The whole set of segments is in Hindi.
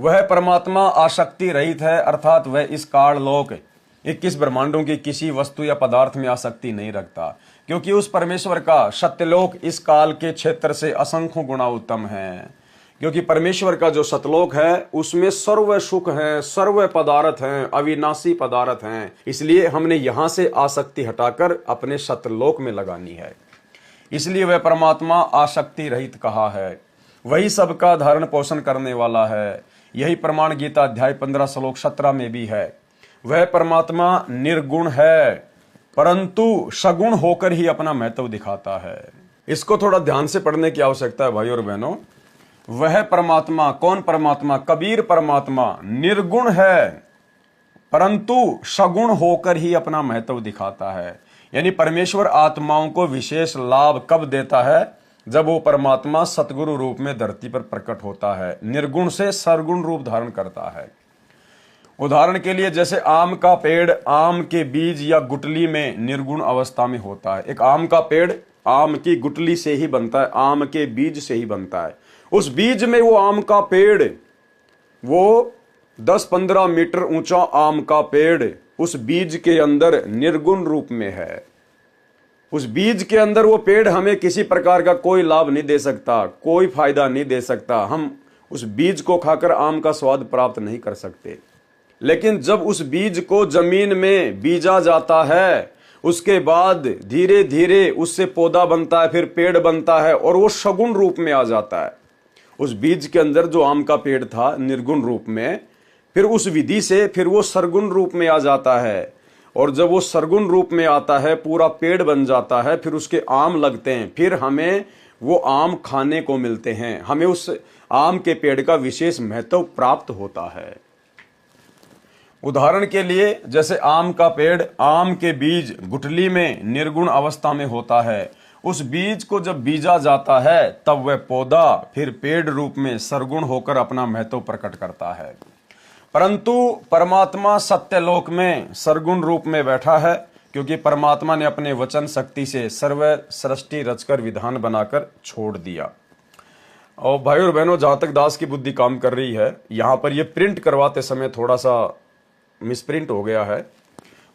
वह परमात्मा आसक्ति रहित है, अर्थात वह इस काललोक 21 ब्रह्मांडों की किसी वस्तु या पदार्थ में आसक्ति नहीं रखता, क्योंकि उस परमेश्वर का सत्यलोक इस काल के क्षेत्र से असंख्य गुणा उत्तम है। क्योंकि परमेश्वर का जो सतलोक है उसमें सर्व सुख है, सर्व पदार्थ हैं, अविनाशी पदार्थ हैं। इसलिए हमने यहां से आसक्ति हटाकर अपने सतलोक में लगानी है। इसलिए वह परमात्मा आसक्ति रहित कहा है। वही सबका धारण पोषण करने वाला है। यही प्रमाण गीता अध्याय 15 श्लोक 17 में भी है। वह परमात्मा निर्गुण है, परंतु सगुण होकर ही अपना महत्व दिखाता है। इसको थोड़ा ध्यान से पढ़ने की आवश्यकता है भाई और बहनों। वह परमात्मा, कौन परमात्मा? कबीर परमात्मा निर्गुण है, परंतु सगुण होकर ही अपना महत्व दिखाता है। यानी परमेश्वर आत्माओं को विशेष लाभ कब देता है? जब वो परमात्मा सतगुरु रूप में धरती पर प्रकट होता है, निर्गुण से सरगुण रूप धारण करता है। उदाहरण के लिए जैसे आम का पेड़ आम के बीज या गुटली में निर्गुण अवस्था में होता है। एक आम का पेड़ आम की गुटली से ही बनता है, आम के बीज से ही बनता है। उस बीज में वो आम का पेड़, वो 10-15 मीटर ऊंचा आम का पेड़ उस बीज के अंदर निर्गुण रूप में है। उस बीज के अंदर वो पेड़ हमें किसी प्रकार का कोई लाभ नहीं दे सकता, कोई फायदा नहीं दे सकता। हम उस बीज को खाकर आम का स्वाद प्राप्त नहीं कर सकते। लेकिन जब उस बीज को जमीन में बीजा जाता है, उसके बाद धीरे धीरे उससे पौधा बनता है, फिर पेड़ बनता है और वो सगुण रूप में आ जाता है। उस बीज के अंदर जो आम का पेड़ था निर्गुण रूप में, फिर उस विधि से फिर वो सरगुण रूप में आ जाता है। और जब वो सरगुण रूप में आता है, पूरा पेड़ बन जाता है, फिर उसके आम लगते हैं, फिर हमें वो आम खाने को मिलते हैं। हमें उस आम के पेड़ का विशेष महत्व प्राप्त होता है। उदाहरण के लिए जैसे आम का पेड़ आम के बीज गुठली में निर्गुण अवस्था में होता है, उस बीज को जब बीजा जाता है तब वह पौधा फिर पेड़ रूप में सरगुण होकर अपना महत्व प्रकट करता है। परंतु परमात्मा सत्यलोक में सरगुण रूप में बैठा है, क्योंकि परमात्मा ने अपने वचन शक्ति से सर्व सृष्टि रचकर विधान बनाकर छोड़ दिया। और भाई और बहनों, जहां तक दास की बुद्धि काम कर रही है, यहां पर यह प्रिंट करवाते समय थोड़ा सा मिसप्रिंट हो गया है।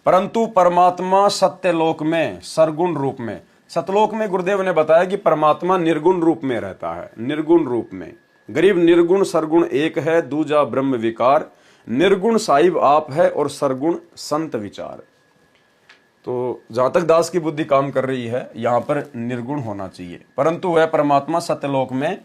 परंतु परमात्मा सत्यलोक में सरगुण रूप में, सतलोक में गुरुदेव ने बताया कि परमात्मा निर्गुण रूप में रहता है। निर्गुण रूप में गरीब निर्गुण सरगुण एक है, दूजा ब्रह्म विकार। निर्गुण साहिब आप है और सरगुण संत विचार। तो जहां तक दास की बुद्धि काम कर रही है, यहां पर निर्गुण होना चाहिए। परंतु वह परमात्मा सत्यलोक में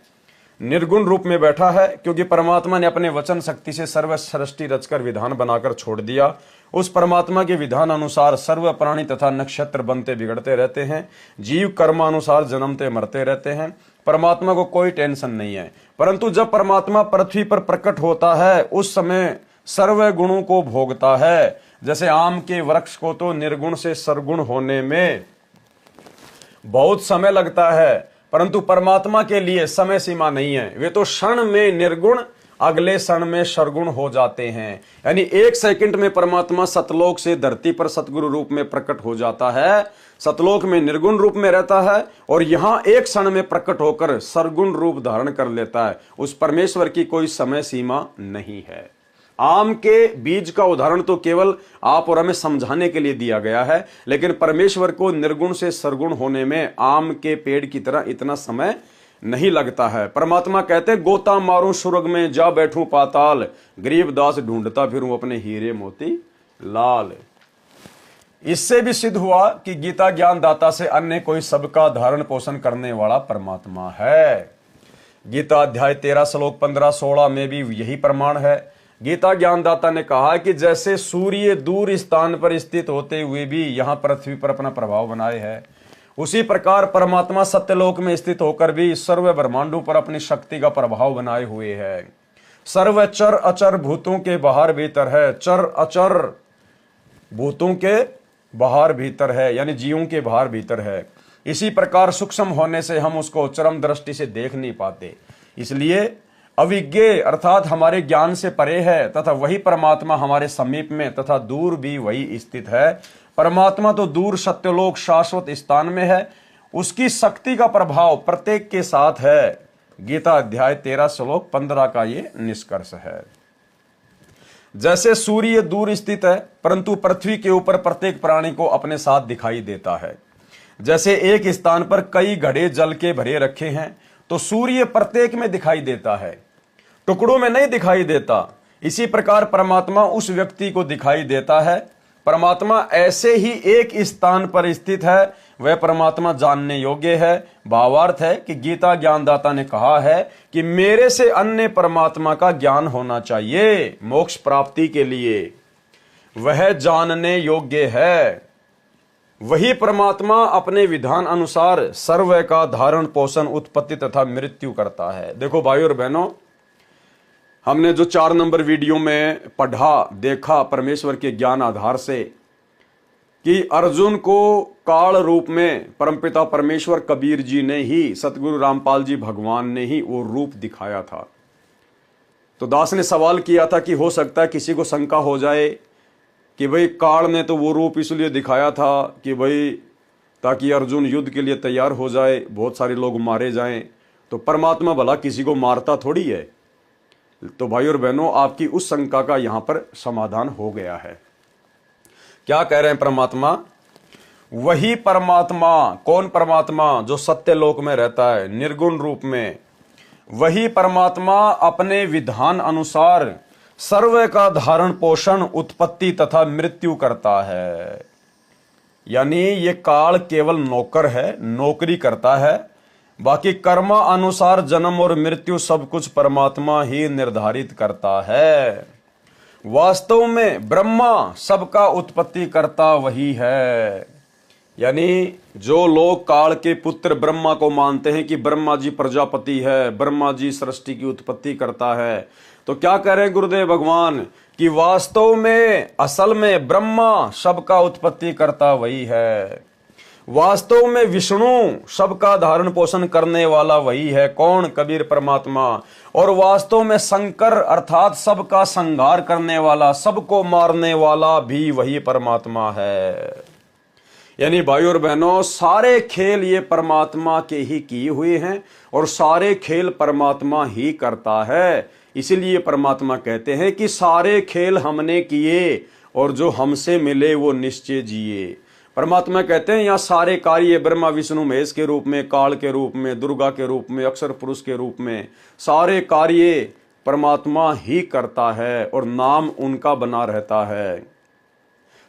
निर्गुण रूप में बैठा है, क्योंकि परमात्मा ने अपने वचन शक्ति से सर्व सृष्टि रचकर विधान बनाकर छोड़ दिया। उस परमात्मा के विधान अनुसार सर्व प्राणी तथा नक्षत्र बनते बिगड़ते रहते हैं, जीव कर्मानुसार जन्मते मरते रहते हैं। परमात्मा को कोई टेंशन नहीं है। परंतु जब परमात्मा पृथ्वी पर प्रकट होता है, उस समय सर्व गुणों को भोगता है। जैसे आम के वृक्ष को तो निर्गुण से सरगुण होने में बहुत समय लगता है, परंतु परमात्मा के लिए समय सीमा नहीं है। वे तो क्षण में निर्गुण, अगले क्षण में सरगुण हो जाते हैं। यानी 1 सेकंड में परमात्मा सतलोक से धरती पर सतगुरु रूप में प्रकट हो जाता है। सतलोक में निर्गुण रूप में रहता है और यहां 1 क्षण में प्रकट होकर सरगुण रूप धारण कर लेता है। उस परमेश्वर की कोई समय सीमा नहीं है। आम के बीज का उदाहरण तो केवल आप और हमें समझाने के लिए दिया गया है, लेकिन परमेश्वर को निर्गुण से सरगुण होने में आम के पेड़ की तरह इतना समय नहीं लगता है। परमात्मा कहते हैं, गोता मारूं सुरग में जा बैठूं पाताल, गरीब दास ढूंढता फिरूं अपने हीरे मोती लाल। इससे भी सिद्ध हुआ कि गीता ज्ञान दाता से अन्य कोई सबका धारण पोषण करने वाला परमात्मा है। गीता अध्याय 13 श्लोक 15-16 में भी यही प्रमाण है। गीता ज्ञानदाता ने कहा कि जैसे सूर्य दूर स्थान पर स्थित होते हुए भी यहां पृथ्वी पर अपना प्रभाव बनाए है, उसी प्रकार परमात्मा सत्यलोक में स्थित होकर भी सर्व ब्रह्मांडों पर अपनी शक्ति का प्रभाव बनाए हुए है। सर्व चर अचर भूतों के बाहर भीतर है। चर अचर भूतों के बाहर भीतर है, यानी जीवों के बाहर भीतर है। इसी प्रकार सूक्ष्म होने से हम उसको चरम दृष्टि से देख नहीं पाते, इसलिए अविज्ञ अर्थात हमारे ज्ञान से परे है, तथा वही परमात्मा हमारे समीप में तथा दूर भी वही स्थित है। परमात्मा तो दूर सत्यलोक शाश्वत स्थान में है, उसकी शक्ति का प्रभाव प्रत्येक के साथ है। गीता अध्याय 13 श्लोक 15 का ये निष्कर्ष है। जैसे सूर्य दूर स्थित है परंतु पृथ्वी के ऊपर प्रत्येक प्राणी को अपने साथ दिखाई देता है, जैसे एक स्थान पर कई घड़े जल के भरे रखे हैं तो सूर्य प्रत्येक में दिखाई देता है, टुकड़ों में नहीं दिखाई देता, इसी प्रकार परमात्मा उस व्यक्ति को दिखाई देता है। परमात्मा ऐसे ही एक स्थान पर स्थित है, वह परमात्मा जानने योग्य है। भावार्थ है कि गीता ज्ञानदाता ने कहा है कि मेरे से अन्य परमात्मा का ज्ञान होना चाहिए मोक्ष प्राप्ति के लिए, वह जानने योग्य है। वही परमात्मा अपने विधान अनुसार सर्व का धारण पोषण उत्पत्ति तथा मृत्यु करता है। देखो भाइयों और बहनों, हमने जो 4 नंबर वीडियो में पढ़ा देखा परमेश्वर के ज्ञान आधार से कि अर्जुन को काल रूप में परमपिता परमेश्वर कबीर जी ने ही, सतगुरु रामपाल जी भगवान ने ही वो रूप दिखाया था। तो दास ने सवाल किया था कि हो सकता है किसी को शंका हो जाए कि भाई काल ने तो वो रूप इसलिए दिखाया था कि भाई ताकि अर्जुन युद्ध के लिए तैयार हो जाए, बहुत सारे लोग मारे जाएं, तो परमात्मा भला किसी को मारता थोड़ी है। तो भाई और बहनों, आपकी उस शंका का यहां पर समाधान हो गया है। क्या कह रहे हैं परमात्मा? वही परमात्मा, कौन परमात्मा? जो सत्य लोक में रहता है निर्गुण रूप में, वही परमात्मा अपने विधान अनुसार सर्व का धारण पोषण उत्पत्ति तथा मृत्यु करता है। यानी ये काल केवल नौकर है, नौकरी करता है, बाकी कर्म अनुसार जन्म और मृत्यु सब कुछ परमात्मा ही निर्धारित करता है। वास्तव में ब्रह्मा सबका उत्पत्ति करता वही है। यानी जो लोग काल के पुत्र ब्रह्मा को मानते हैं कि ब्रह्मा जी प्रजापति है, ब्रह्मा जी सृष्टि की उत्पत्ति करता है, तो क्या कह रहे हैं गुरुदेव भगवान कि वास्तव में असल में ब्रह्मा सबका उत्पत्ति करता वही है। वास्तव में विष्णु सबका धारण पोषण करने वाला वही है। कौन? कबीर परमात्मा। और वास्तव में शंकर अर्थात सबका संहार करने वाला, सबको मारने वाला भी वही परमात्मा है। यानी भाइयों और बहनों, सारे खेल ये परमात्मा के ही किए हुए हैं और सारे खेल परमात्मा ही करता है। इसीलिए परमात्मा कहते हैं कि सारे खेल हमने किए और जो हमसे मिले वो निश्चय जिए। परमात्मा कहते हैं यहाँ सारे कार्य ब्रह्मा विष्णु महेश के रूप में, काल के रूप में, दुर्गा के रूप में, अक्षर पुरुष के रूप में, सारे कार्य परमात्मा ही करता है और नाम उनका बना रहता है।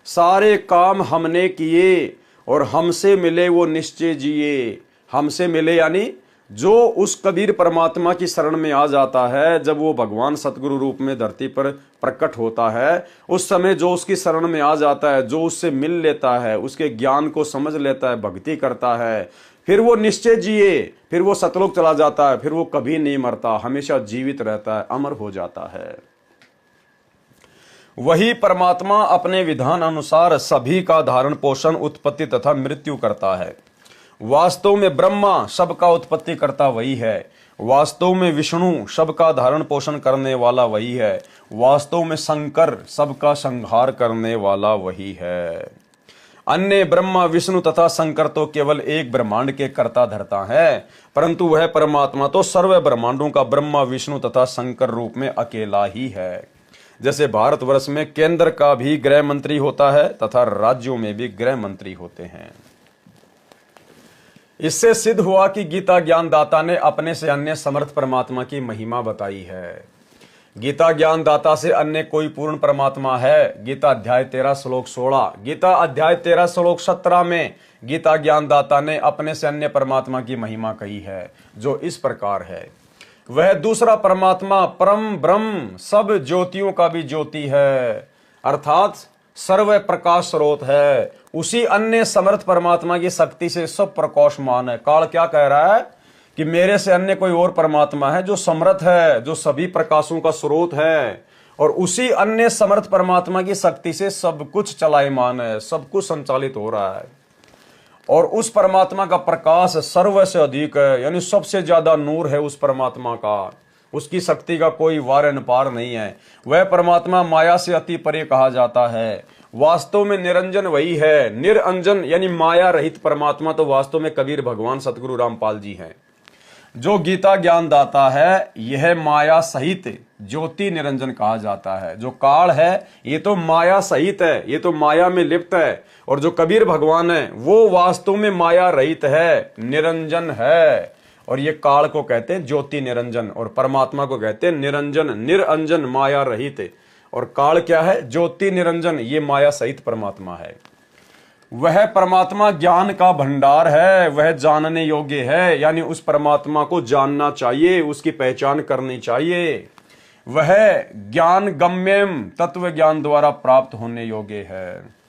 सारे काम हमने किए और हमसे मिले वो निश्चय जिए। हमसे मिले यानी जो उस कबीर परमात्मा की शरण में आ जाता है, जब वो भगवान सतगुरु रूप में धरती पर प्रकट होता है, उस समय जो उसकी शरण में आ जाता है, जो उससे मिल लेता है, उसके ज्ञान को समझ लेता है, भक्ति करता है, फिर वो निश्चय जिए, फिर वो सतलोक चला जाता है, फिर वो कभी नहीं मरता, हमेशा जीवित रहता है, अमर हो जाता है। वही परमात्मा अपने विधान अनुसार सभी का धारण पोषण उत्पत्ति तथा मृत्यु करता है। वास्तव में ब्रह्मा सबका उत्पत्ति करता वही है। वास्तव में विष्णु सबका धारण पोषण करने वाला वही है। वास्तव में शंकर सबका संहार करने वाला वही है। अन्य ब्रह्मा विष्णु तथा शंकर तो केवल एक ब्रह्मांड के कर्ता धर्ता है, परंतु वह परमात्मा तो सर्व ब्रह्मांडों का ब्रह्मा विष्णु तथा शंकर रूप में अकेला ही है। जैसे भारतवर्ष में केंद्र का भी गृह मंत्री होता है तथा राज्यों में भी गृह मंत्री होते हैं। इससे सिद्ध हुआ कि गीता ज्ञानदाता ने अपने से अन्य समर्थ परमात्मा की महिमा बताई है। गीता ज्ञानदाता से अन्य कोई पूर्ण परमात्मा है? गीता अध्याय 13 श्लोक 16, गीता अध्याय 13 श्लोक 17 में गीता ज्ञानदाता ने अपने से अन्य परमात्मा की महिमा कही है, जो इस प्रकार है। वह दूसरा परमात्मा परम ब्रह्म सब ज्योतियों का भी ज्योति है, अर्थात सर्व प्रकाश स्रोत है। उसी अन्य समर्थ परमात्मा की शक्ति से सब प्रकाशमान है। काल क्या कह रहा है कि मेरे से अन्य कोई और परमात्मा है जो समर्थ है, जो सभी प्रकाशों का स्रोत है, और उसी अन्य समर्थ परमात्मा की शक्ति से सब कुछ चलायमान है, सब कुछ संचालित हो रहा है। और उस परमात्मा का प्रकाश सर्व से अधिक है, यानी सबसे ज्यादा नूर है उस परमात्मा का। उसकी शक्ति का कोई वार पार नहीं है। वह परमात्मा माया से अति परे कहा जाता है। वास्तव में निरंजन वही है। निरंजन यानी माया रहित परमात्मा तो वास्तव में कबीर भगवान सतगुरु रामपाल जी हैं। जो गीता ज्ञान दाता है यह माया सहित ज्योति निरंजन कहा जाता है। जो काल है ये तो माया सहित है, ये तो माया में लिप्त है, और जो कबीर भगवान है वो वास्तव में माया रहित है, निरंजन है। और ये काल को कहते हैं ज्योति निरंजन, और परमात्मा को कहते हैं निरंजन, निरंजन माया रहित। और काल क्या है? ज्योति निरंजन, ये माया सहित परमात्मा है। वह परमात्मा ज्ञान का भंडार है, वह जानने योग्य है, यानी उस परमात्मा को जानना चाहिए, उसकी पहचान करनी चाहिए। वह ज्ञान गम्यम, तत्व ज्ञान द्वारा प्राप्त होने योग्य है।